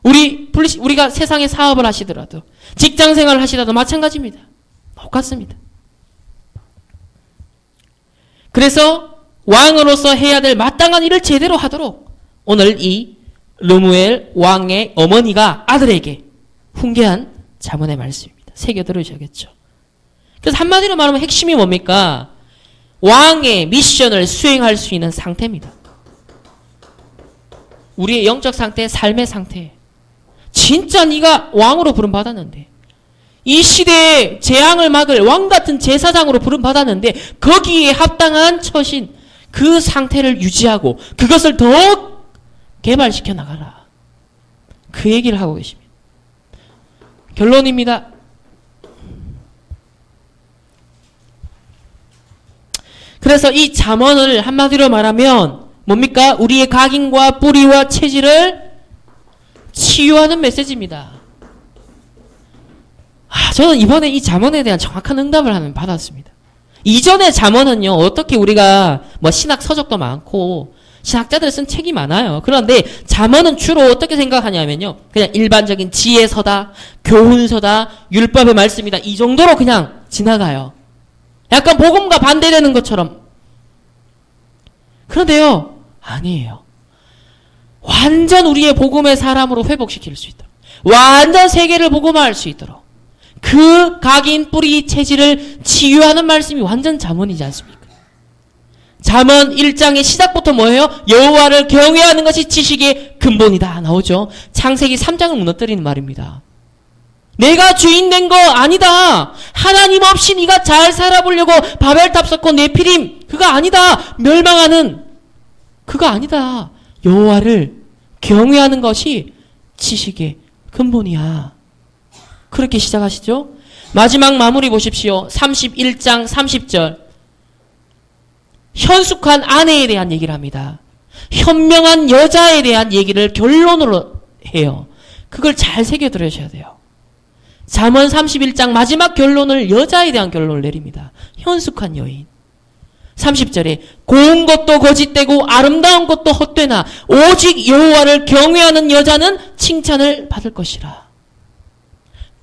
우리가 세상에 사업을 하시더라도 직장 생활을 하시더라도 마찬가지입니다. 똑같습니다. 그래서 왕으로서 해야 될 마땅한 일을 제대로 하도록 오늘 이 르무엘 왕의 어머니가 아들에게 훈계한 자문의 말씀입니다. 새겨 들으셔야겠죠. 그래서 한마디로 말하면 핵심이 뭡니까? 왕의 미션을 수행할 수 있는 상태입니다. 우리의 영적 상태, 삶의 상태. 진짜 네가 왕으로 부름받았는데 이 시대의 재앙을 막을 왕같은 제사장으로 부름받았는데 거기에 합당한 처신, 그 상태를 유지하고 그것을 더욱 개발시켜 나가라. 그 얘기를 하고 계십니다. 결론입니다. 그래서 이 잠언을 한마디로 말하면 뭡니까? 우리의 각인과 뿌리와 체질을 치유하는 메시지입니다. 저는 이번에 이 잠언에 대한 정확한 응답을 받았습니다. 이전의 잠언은요, 어떻게 우리가 신학 서적도 많고 신학자들 쓴 책이 많아요. 그런데 잠언은 주로 어떻게 생각하냐면요, 그냥 일반적인 지혜서다, 교훈서다, 율법의 말씀이다, 이 정도로 그냥 지나가요. 약간 복음과 반대되는 것처럼. 그런데요, 아니에요. 완전 우리의 복음의 사람으로 회복시킬 수 있도록, 완전 세계를 복음화할 수 있도록 그 각인 뿌리 체질을 치유하는 말씀이 완전 잠언이지 않습니까? 잠언 1장의 시작부터 뭐예요? 여호와를 경외하는 것이 지식의 근본이다 나오죠. 창세기 3장을 무너뜨리는 말입니다. 내가 주인 된 거 아니다. 하나님 없이 네가 잘 살아보려고 바벨탑 쌓고 네피림 그거 아니다. 멸망하는 그거 아니다. 여호와를 경외하는 것이 지식의 근본이야. 그렇게 시작하시죠. 마지막 마무리 보십시오. 31장 30절. 현숙한 아내에 대한 얘기를 합니다. 현명한 여자에 대한 얘기를 결론으로 해요. 그걸 잘 새겨들으셔야 돼요. 잠언 31장 마지막 결론을 여자에 대한 결론을 내립니다. 현숙한 여인. 30절에 고운 것도 거짓되고 아름다운 것도 헛되나 오직 여호와를 경외하는 여자는 칭찬을 받을 것이라.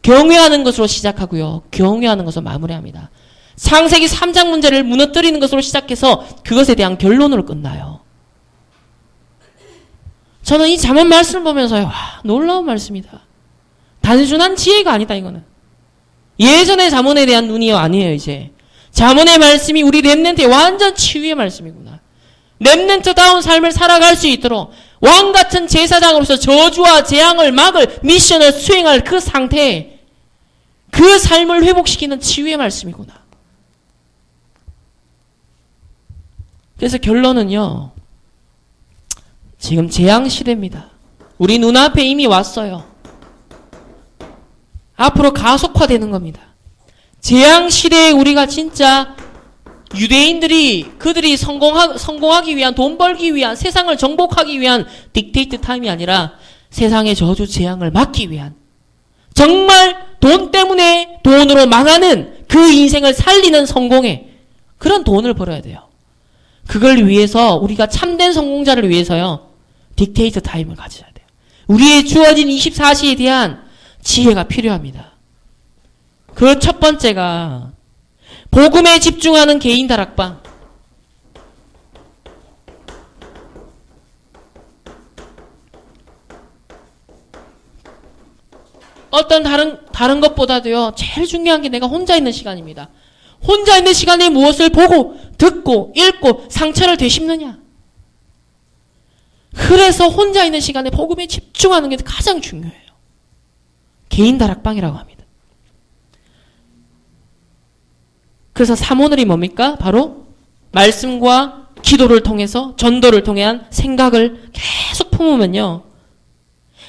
경외하는 것으로 시작하고요. 경외하는 것으로 마무리합니다. 창세기 3장 문제를 무너뜨리는 것으로 시작해서 그것에 대한 결론으로 끝나요. 저는 이 잠언 말씀을 보면서요, 와, 놀라운 말씀이다. 단순한 지혜가 아니다, 이거는. 예전의 잠언에 대한 눈이 아니에요, 이제. 잠언의 말씀이 우리 렘넌트의 완전 치유의 말씀이구나. 렘넌트다운 삶을 살아갈 수 있도록 왕같은 제사장으로서 저주와 재앙을 막을 미션을 수행할 그 상태, 그 삶을 회복시키는 치유의 말씀이구나. 그래서 결론은요, 지금 재앙 시대입니다. 우리 눈앞에 이미 왔어요. 앞으로 가속화되는 겁니다. 재앙 시대에 우리가 진짜 유대인들이 그들이 성공하기 위한, 돈 벌기 위한, 세상을 정복하기 위한 딕테이트 타임이 아니라 세상의 저주 재앙을 막기 위한, 정말 돈 때문에 돈으로 망하는 그 인생을 살리는 성공의 그런 돈을 벌어야 돼요. 그걸 위해서 우리가 참된 성공자를 위해서요, 딕테이트 타임을 가져야 돼요. 우리의 주어진 24시에 대한 지혜가 필요합니다. 그 첫 번째가 복음에 집중하는 개인 다락방. 어떤 다른 것보다도요, 제일 중요한 게 내가 혼자 있는 시간입니다. 혼자 있는 시간에 무엇을 보고, 듣고, 읽고 상처를 되씹느냐. 그래서 혼자 있는 시간에 복음에 집중하는 게 가장 중요해요. 개인 다락방이라고 합니다. 그래서 사모늘이 뭡니까? 바로 말씀과 기도를 통해서, 전도를 통한 생각을 계속 품으면요,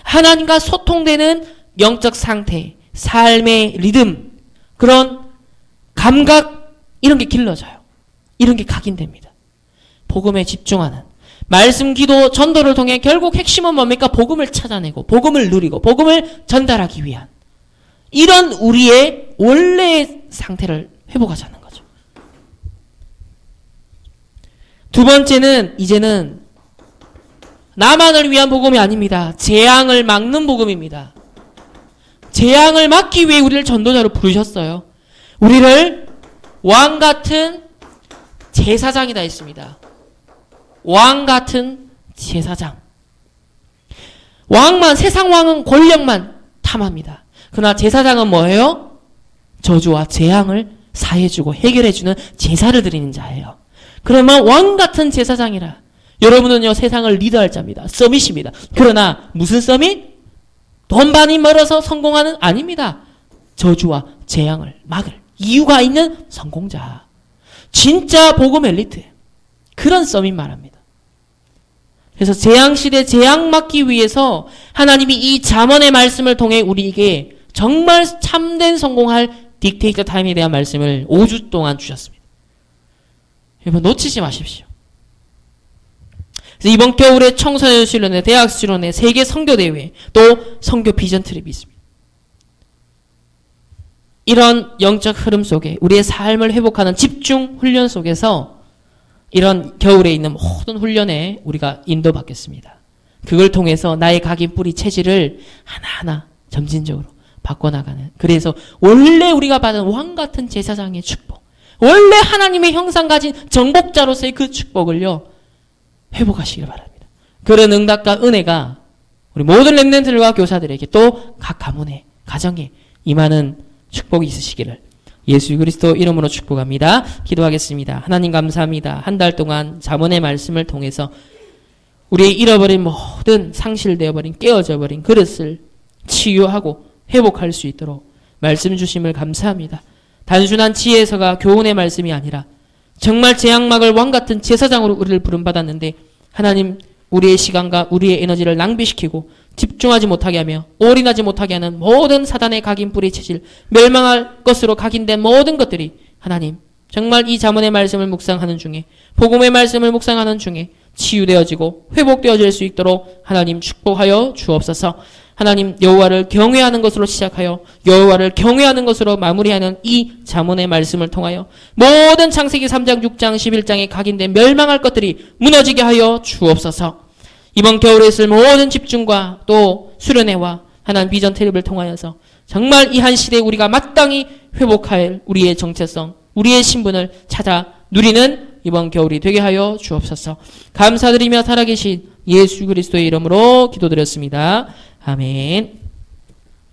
하나님과 소통되는 영적 상태, 삶의 리듬, 그런 감각, 이런 게 길러져요. 이런 게 각인됩니다. 복음에 집중하는 말씀, 기도, 전도를 통해 결국 핵심은 뭡니까? 복음을 찾아내고 복음을 누리고 복음을 전달하기 위한 이런 우리의 원래의 상태를 회복하자는 거죠. 두 번째는 이제는 나만을 위한 복음이 아닙니다. 재앙을 막는 복음입니다. 재앙을 막기 위해 우리를 전도자로 부르셨어요. 우리를 왕같은 제사장이다 했습니다. 왕같은 제사장. 왕만, 세상 왕은 권력만 탐합니다. 그러나 제사장은 뭐예요? 저주와 재앙을 사해주고 해결해주는 제사를 드리는 자예요. 그러면 왕같은 제사장이라. 여러분은요, 세상을 리드할 자입니다. 서밋입니다. 그러나 무슨 서밋? 돈 많이 벌어서 성공하는? 아닙니다. 저주와 재앙을 막을 이유가 있는 성공자. 진짜 복음 엘리트. 그런 썸인 말합니다. 그래서 재앙시대 재앙 막기 위해서 하나님이 이 잠언의 말씀을 통해 우리에게 정말 참된 성공할 딕테이터 타임에 대한 말씀을 5주 동안 주셨습니다. 여러분 놓치지 마십시오. 그래서 이번 겨울에 청소년 수련회, 대학 수련회, 세계 선교대회, 또 선교 비전 트립이 있습니다. 이런 영적 흐름 속에 우리의 삶을 회복하는 집중 훈련 속에서 이런 겨울에 있는 모든 훈련에 우리가 인도받겠습니다. 그걸 통해서 나의 각인 뿌리 체질을 하나하나 점진적으로 바꿔나가는. 그래서 원래 우리가 받은 왕같은 제사장의 축복, 원래 하나님의 형상 가진 정복자로서의 그 축복을요 회복하시길 바랍니다. 그런 응답과 은혜가 우리 모든 렘넌트들과 교사들에게 또 각 가문에 가정에 임하는 축복이 있으시기를 예수 그리스도 이름으로 축복합니다. 기도하겠습니다. 하나님 감사합니다. 한 달 동안 잠언의 말씀을 통해서 우리의 잃어버린 모든 상실되어버린 깨어져버린 그릇을 치유하고 회복할 수 있도록 말씀 주심을 감사합니다. 단순한 지혜서가 교훈의 말씀이 아니라 정말 재앙막을 왕같은 제사장으로 우리를 부름받았는데 하나님 우리의 시간과 우리의 에너지를 낭비시키고 집중하지 못하게 하며 올인하지 못하게 하는 모든 사단의 각인 뿌리 체질, 멸망할 것으로 각인된 모든 것들이 하나님 정말 이 잠언의 말씀을 묵상하는 중에 복음의 말씀을 묵상하는 중에 치유되어지고 회복되어질 수 있도록 하나님 축복하여 주옵소서. 하나님 여호와를 경외하는 것으로 시작하여 여호와를 경외하는 것으로 마무리하는 이 잠언의 말씀을 통하여 모든 창세기 3장, 6장, 11장에 각인된 멸망할 것들이 무너지게 하여 주옵소서. 이번 겨울에 있을 모든 집중과 또 수련회와 하나님 비전 트립을 통하여서 정말 이 한 시대에 우리가 마땅히 회복할 우리의 정체성, 우리의 신분을 찾아 누리는 이번 겨울이 되게 하여 주옵소서. 감사드리며 살아계신 예수 그리스도의 이름으로 기도드렸습니다. 아멘.